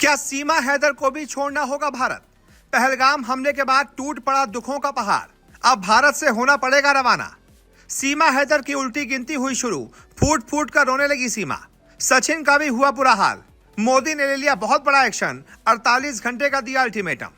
क्या सीमा हैदर को भी छोड़ना होगा भारत? पहलगाम हमले के बाद टूट पड़ा दुखों का पहाड़, अब भारत से होना पड़ेगा रवाना। सीमा हैदर की उल्टी गिनती हुई शुरू, फूट फूट कर रोने लगी सीमा। सचिन का भी हुआ बुरा हाल, मोदी ने ले लिया बहुत बड़ा एक्शन, 48 घंटे का दिया अल्टीमेटम।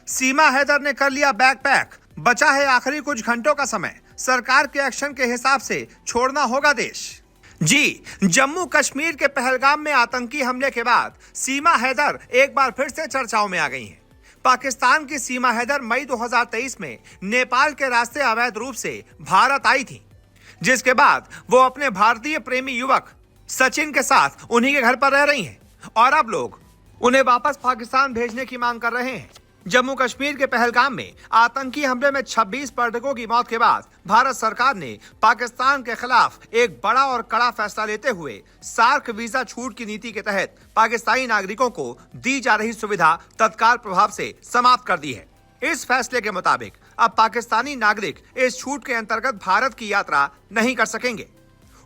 सीमा हैदर ने कर लिया बैग पैक, बचा है आखिरी कुछ घंटों का समय, सरकार के एक्शन के हिसाब से छोड़ना होगा देश। जी, जम्मू कश्मीर के पहलगाम में आतंकी हमले के बाद सीमा हैदर एक बार फिर से चर्चाओं में आ गई हैं। पाकिस्तान की सीमा हैदर मई 2023 में नेपाल के रास्ते अवैध रूप से भारत आई थी, जिसके बाद वो अपने भारतीय प्रेमी युवक सचिन के साथ उन्हीं के घर पर रह रही हैं और अब लोग उन्हें वापस पाकिस्तान भेजने की मांग कर रहे हैं। जम्मू कश्मीर के पहलगाम में आतंकी हमले में 26 पर्यटकों की मौत के बाद भारत सरकार ने पाकिस्तान के खिलाफ एक बड़ा और कड़ा फैसला लेते हुए सार्क वीजा छूट की नीति के तहत पाकिस्तानी नागरिकों को दी जा रही सुविधा तत्काल प्रभाव से समाप्त कर दी है। इस फैसले के मुताबिक अब पाकिस्तानी नागरिक इस छूट के अंतर्गत भारत की यात्रा नहीं कर सकेंगे।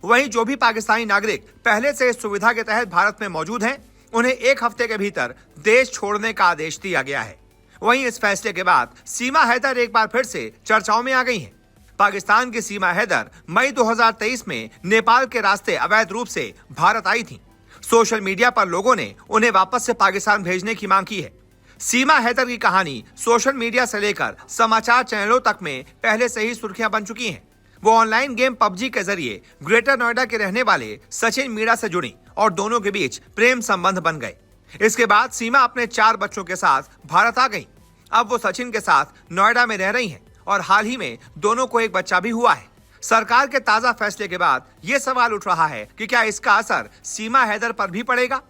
वहीं जो भी पाकिस्तानी नागरिक पहले से इस सुविधा के तहत भारत में मौजूद हैं, उन्हें 1 हफ्ते के भीतर देश छोड़ने का आदेश दिया गया है। वहीं इस फैसले के बाद सीमा हैदर एक बार फिर से चर्चाओं में आ गई हैं। पाकिस्तान की सीमा हैदर मई 2023 में नेपाल के रास्ते अवैध रूप से भारत आई थी। सोशल मीडिया पर लोगों ने उन्हें वापस से पाकिस्तान भेजने की मांग की है। सीमा हैदर की कहानी सोशल मीडिया से लेकर समाचार चैनलों तक में पहले से ही सुर्खियां बन चुकी हैं। वो ऑनलाइन गेम पबजी के जरिए ग्रेटर नोएडा के रहने वाले सचिन मीणा से जुड़ी और दोनों के बीच प्रेम संबंध बन गए। इसके बाद सीमा अपने 4 बच्चों के साथ भारत आ गई। अब वो सचिन के साथ नोएडा में रह रही हैं और हाल ही में दोनों को एक बच्चा भी हुआ है। सरकार के ताजा फैसले के बाद ये सवाल उठ रहा है कि क्या इसका असर सीमा हैदर पर भी पड़ेगा?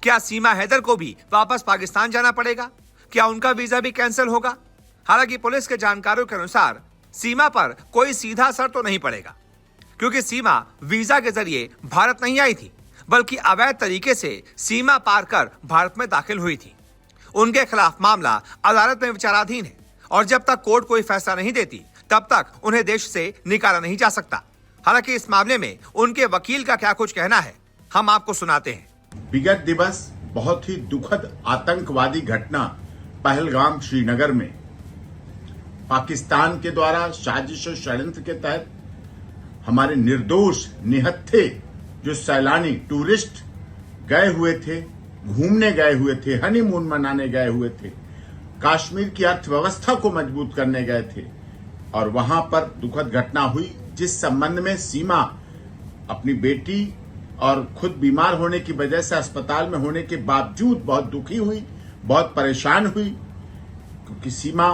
क्या सीमा हैदर को भी वापस पाकिस्तान जाना पड़ेगा? क्या उनका वीजा भी कैंसिल होगा? हालांकि पुलिस के जानकारों के अनुसार सीमा पर कोई सीधा असर तो नहीं पड़ेगा, क्योंकि सीमा वीजा के जरिए भारत नहीं आई थी, बल्कि अवैध तरीके से सीमा पार कर भारत में दाखिल हुई थी। उनके खिलाफ मामला अदालत में विचाराधीन है और जब तक कोर्ट कोई फैसला नहीं देती तब तक उन्हें देश से निकाला नहीं जा सकता। हालांकि इस मामले में उनके वकील का क्या कुछ कहना है, हम आपको सुनाते हैं। विगत दिवस बहुत ही दुखद आतंकवादी घटना पहलगाम श्रीनगर में पाकिस्तान के द्वारा साजिश और षड्यंत्र के तहत हमारे निर्दोष निहत्थे जो सैलानी टूरिस्ट गए हुए थे, घूमने गए हुए थे, हनीमून मनाने गए हुए थे, कश्मीर की अर्थव्यवस्था को मजबूत करने गए थे और वहां पर दुखद घटना हुई, जिस संबंध में सीमा अपनी बेटी और खुद बीमार होने की वजह से अस्पताल में होने के बावजूद बहुत दुखी हुई, बहुत परेशान हुई, क्योंकि सीमा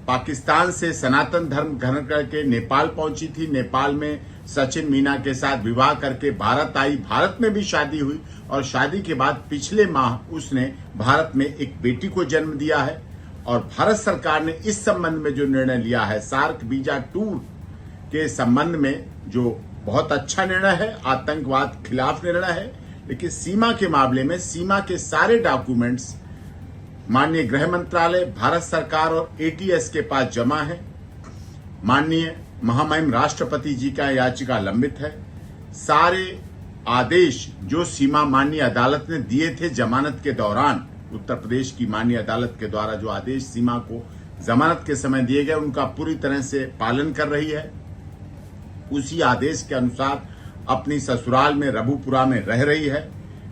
पाकिस्तान से सनातन धर्म ग्रहण करके नेपाल पहुंची थी। नेपाल में सचिन मीना के साथ विवाह करके भारत आई, भारत में भी शादी हुई और शादी के बाद पिछले माह उसने भारत में एक बेटी को जन्म दिया है। और भारत सरकार ने इस संबंध में जो निर्णय लिया है, सार्क वीजा टूर के संबंध में, जो बहुत अच्छा निर्णय है, आतंकवाद खिलाफ निर्णय है। लेकिन सीमा के मामले में सीमा के सारे डॉक्यूमेंट्स माननीय गृह मंत्रालय, भारत सरकार और एटीएस के पास जमा है। माननीय महामहिम राष्ट्रपति जी का याचिका लंबित है। सारे आदेश जो सीमा माननीय अदालत ने दिए थे जमानत के दौरान, उत्तर प्रदेश की माननीय अदालत के द्वारा जो आदेश सीमा को जमानत के समय दिए गए, उनका पूरी तरह से पालन कर रही है। उसी आदेश के अनुसार अपनी ससुराल में रबुपुरा में रह रही है,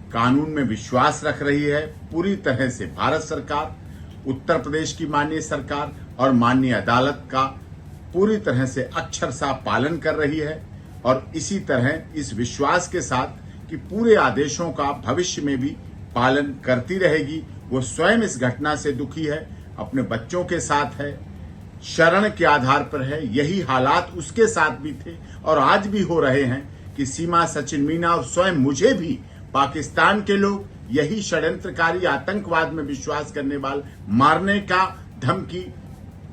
कानून में विश्वास रख रही है। पूरी तरह से भारत सरकार, उत्तर प्रदेश की माननीय सरकार और माननीय अदालत का पूरी तरह से अक्षरशः पालन कर रही है और इसी तरह इस विश्वास के साथ कि पूरे आदेशों का भविष्य में भी पालन करती रहेगी। वो स्वयं इस घटना से दुखी है, अपने बच्चों के साथ है, शरण के आधार पर है। यही हालात उसके साथ भी थे और आज भी हो रहे हैं कि सीमा, सचिन मीना और स्वयं मुझे भी पाकिस्तान के लोग यही षड्यंत्रकारी आतंकवाद में विश्वास करने वाले मारने का धमकी,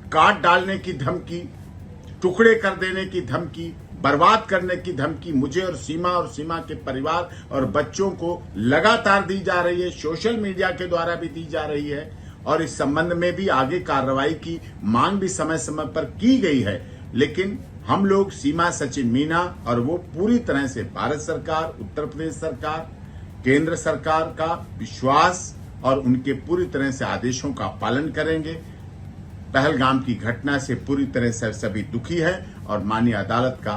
काट डालने की धमकी, टुकड़े कर देने की धमकी, बर्बाद करने की धमकी मुझे और सीमा के परिवार और बच्चों को लगातार दी जा रही है, सोशल मीडिया के द्वारा भी दी जा रही है। और इस संबंध में भी आगे कार्रवाई की मांग भी समय समय पर की गई है। लेकिन हम लोग सीमा, सचिन मीना और वो पूरी तरह से भारत सरकार, उत्तर प्रदेश सरकार, केंद्र सरकार का विश्वास और उनके पूरी तरह से आदेशों का पालन करेंगे। पहलगाम की घटना से पूरी तरह से सभी दुखी है और माननीय अदालत का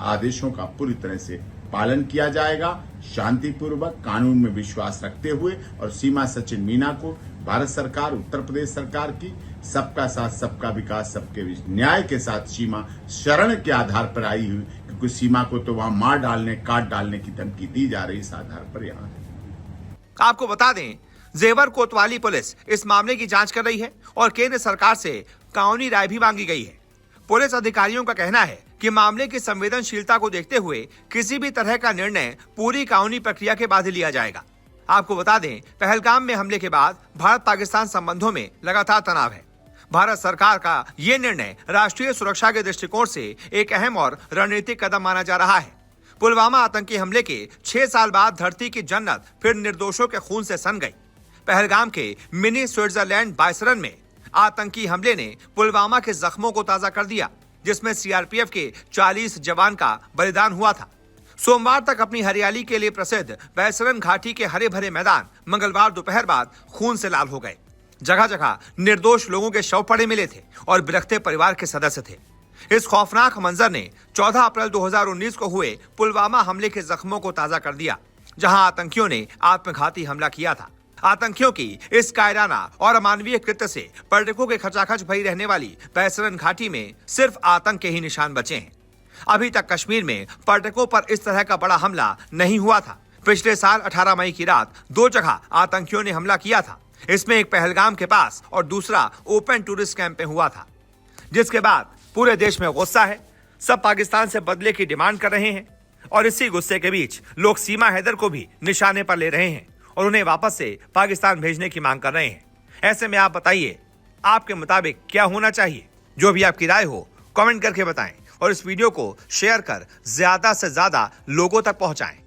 आदेशों का पूरी तरह से पालन किया जाएगा, शांतिपूर्वक कानून में विश्वास रखते हुए। और सीमा सचिन मीना को भारत सरकार, उत्तर प्रदेश सरकार की सबका साथ सबका विकास सबके न्याय के साथ सीमा शरण के आधार पर आई हुई, क्योंकि सीमा को तो वहां मार डालने, काट डालने की धमकी दी जा रही, इस आधार पर यहाँ आपको बता दें, जेवर कोतवाली पुलिस इस मामले की जांच कर रही है और केंद्र सरकार से कानूनी राय भी मांगी गई है। पुलिस अधिकारियों का कहना है कि मामले की संवेदनशीलता को देखते हुए किसी भी तरह का निर्णय पूरी कानूनी प्रक्रिया के बाद ही लिया जाएगा। आपको बता दें, पहलगाम में हमले के बाद भारत पाकिस्तान संबंधों में लगातार तनाव है। भारत सरकार का ये निर्णय राष्ट्रीय सुरक्षा के दृष्टिकोण से एक अहम और रणनीतिक कदम माना जा रहा है। पुलवामा आतंकी हमले के 6 साल बाद धरती की जन्नत फिर निर्दोषों के खून से सन गई। पहलगाम के मिनी स्विट्जरलैंड बायसरन में आतंकी हमले ने पुलवामा के जख्मों को ताजा कर दिया, जिसमें सीआरपीएफ के 40 जवान का बलिदान हुआ था। सोमवार तक अपनी हरियाली के लिए प्रसिद्ध बैसरन घाटी के हरे भरे मैदान मंगलवार दोपहर बाद खून से लाल हो गए। जगह जगह निर्दोष लोगों के शव पड़े मिले थे और बिलखते परिवार के सदस्य थे। इस खौफनाक मंजर ने 14 अप्रैल 2019 को हुए पुलवामा हमले के जख्मों को ताजा कर दिया, जहां आतंकियों ने आत्मघाती हमला किया था। आतंकियों की इस कायराना और अमानवीय कृत्य से पर्यटकों के खचाखच भरी रहने वाली बैसरन घाटी में सिर्फ आतंक के ही निशान बचे हैं। अभी तक कश्मीर में पर्यटकों पर इस तरह का बड़ा हमला नहीं हुआ था। पिछले साल 18 मई की रात 2 जगह आतंकियों ने हमला किया था। इसमें एक पहलगाम के पास और दूसरा ओपन टूरिस्ट कैंप में हुआ था, जिसके बाद पूरे देश में गुस्सा है। सब पाकिस्तान से बदले की डिमांड कर रहे हैं और इसी गुस्से के बीच लोग सीमा हैदर को भी निशाने पर ले रहे हैं और उन्हें वापस से पाकिस्तान भेजने की मांग कर रहे हैं। ऐसे में आप बताइए, आपके मुताबिक क्या होना चाहिए? जो भी आपकी राय हो कमेंट करके बताएं और इस वीडियो को शेयर कर ज्यादा से ज्यादा लोगों तक पहुंचाएं।